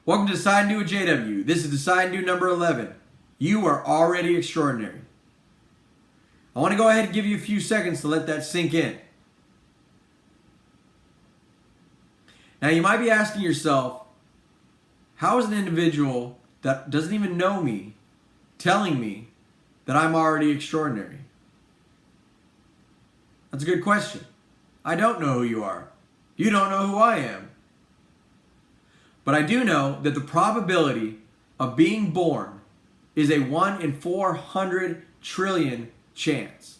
Welcome to Decide and Do with JW. This is Decide and Do number 11. You are already extraordinary. I want to go ahead and give you a few seconds to let that sink in. Now you might be asking yourself, how is an individual that doesn't even know me telling me that I'm already extraordinary? That's a good question. I don't know who you are. You don't know who I am. But I do know that the probability of being born is a 1 in 400 trillion chance.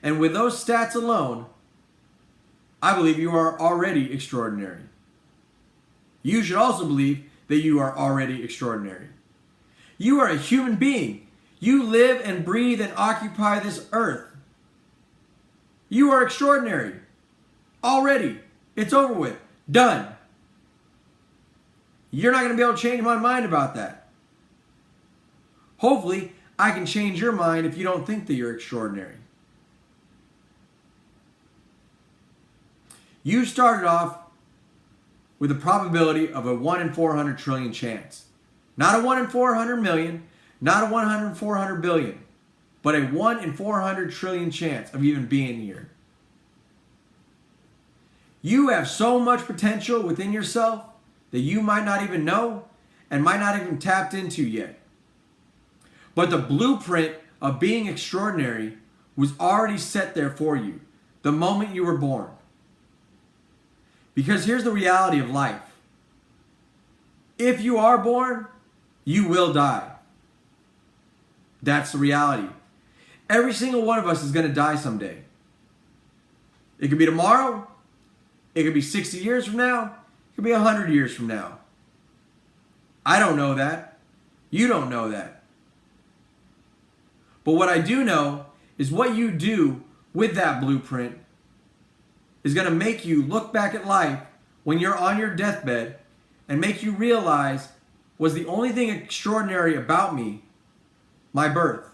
And with those stats alone, I believe you are already extraordinary. You should also believe that you are already extraordinary. You are a human being. You live and breathe and occupy this earth. You are extraordinary. Already. It's over with. Done. You're not going to be able to change my mind about that. Hopefully, I can change your mind if you don't think that you're extraordinary. You started off with a probability of a 1 in 400 trillion chance. Not a 1 in 400 million, not a 1 in 400 billion, but a 1 in 400 trillion chance of even being here. You have so much potential within yourself that you might not even know and might not even tapped into yet. But the blueprint of being extraordinary was already set there for you the moment you were born. Because here's the reality of life. If you are born, you will die. That's the reality. Every single one of us is going to die someday. It could be tomorrow. It could be 60 years from now. It could be 100 years from now. I don't know that. You don't know that. But what I do know is what you do with that blueprint is going to make you look back at life when you're on your deathbed and make you realize, was the only thing extraordinary about me my birth?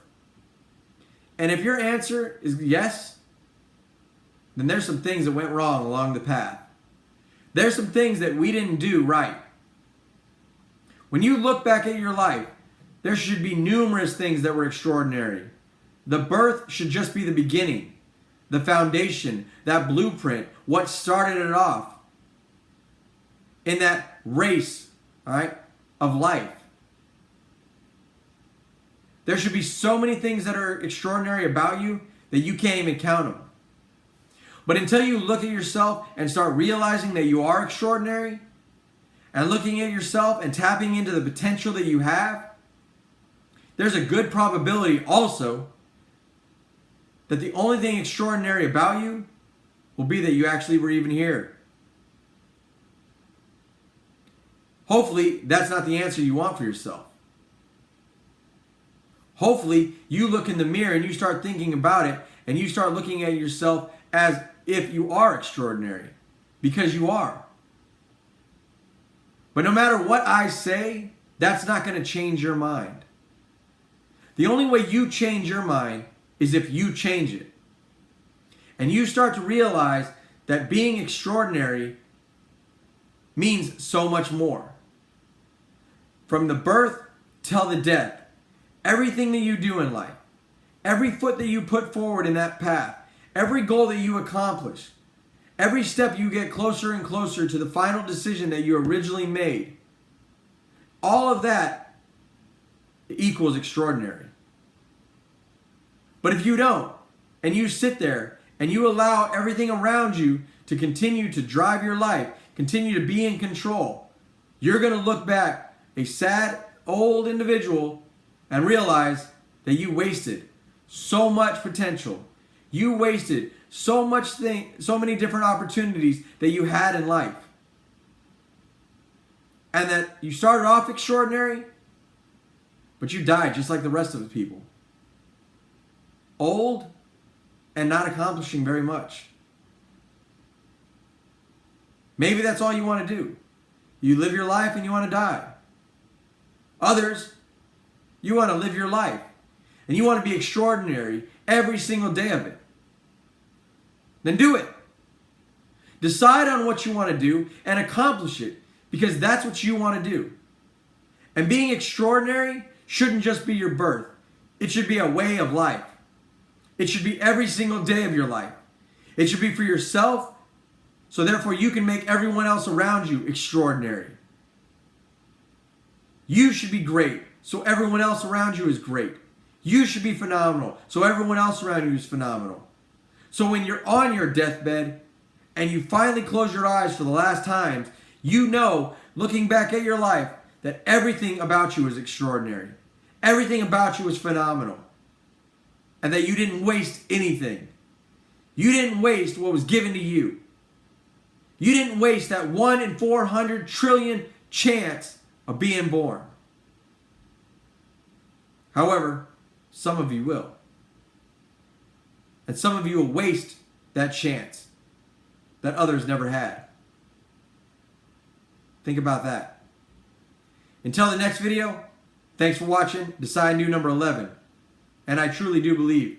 And if your answer is yes, then there's some things that went wrong along the path. There's some things that we didn't do right. When you look back at your life, there should be numerous things that were extraordinary. The birth should just be the beginning, the foundation, that blueprint, what started it off in that race, all right, of life. There should be so many things that are extraordinary about you that you can't even count them. But until you look at yourself and start realizing that you are extraordinary, and looking at yourself and tapping into the potential that you have, there's a good probability also that the only thing extraordinary about you will be that you actually were even here. Hopefully, that's not the answer you want for yourself. Hopefully, you look in the mirror and you start thinking about it and you start looking at yourself as if you are extraordinary, because you are. But no matter what I say, that's not going to change your mind. The only way you change your mind is if you change it. And you start to realize that being extraordinary means so much more. From the birth till the death, everything that you do in life, every foot that you put forward in that path, every goal that you accomplish, every step you get closer and closer to the final decision that you originally made, all of that equals extraordinary. But if you don't, and you sit there and you allow everything around you to continue to drive your life, continue to be in control, you're going to look back a sad old individual and realize that you wasted so much potential. You wasted so many different opportunities that you had in life. And that you started off extraordinary, but you died just like the rest of the people. Old and not accomplishing very much. Maybe that's all you want to do. You live your life and you want to die. Others, you want to live your life and you want to be extraordinary every single day of it. Then do it. Decide on what you want to do and accomplish it. because that's what you want to do. And being extraordinary shouldn't just be your birth. It should be a way of life. It should be every single day of your life. It should be for yourself, so therefore you can make everyone else around you extraordinary. You should be great, so everyone else around you is great. You should be phenomenal, so everyone else around you is phenomenal. So when you're on your deathbed and you finally close your eyes for the last time, you know, looking back at your life, that everything about you is extraordinary. Everything about you is phenomenal. And that you didn't waste anything. You didn't waste what was given to you. You didn't waste that 1 in 400 trillion chance of being born. However, some of you will. And some of you will waste that chance that others never had. Think about that. Until the next video, thanks for watching Decide New number 11. And I truly do believe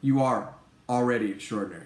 you are already extraordinary.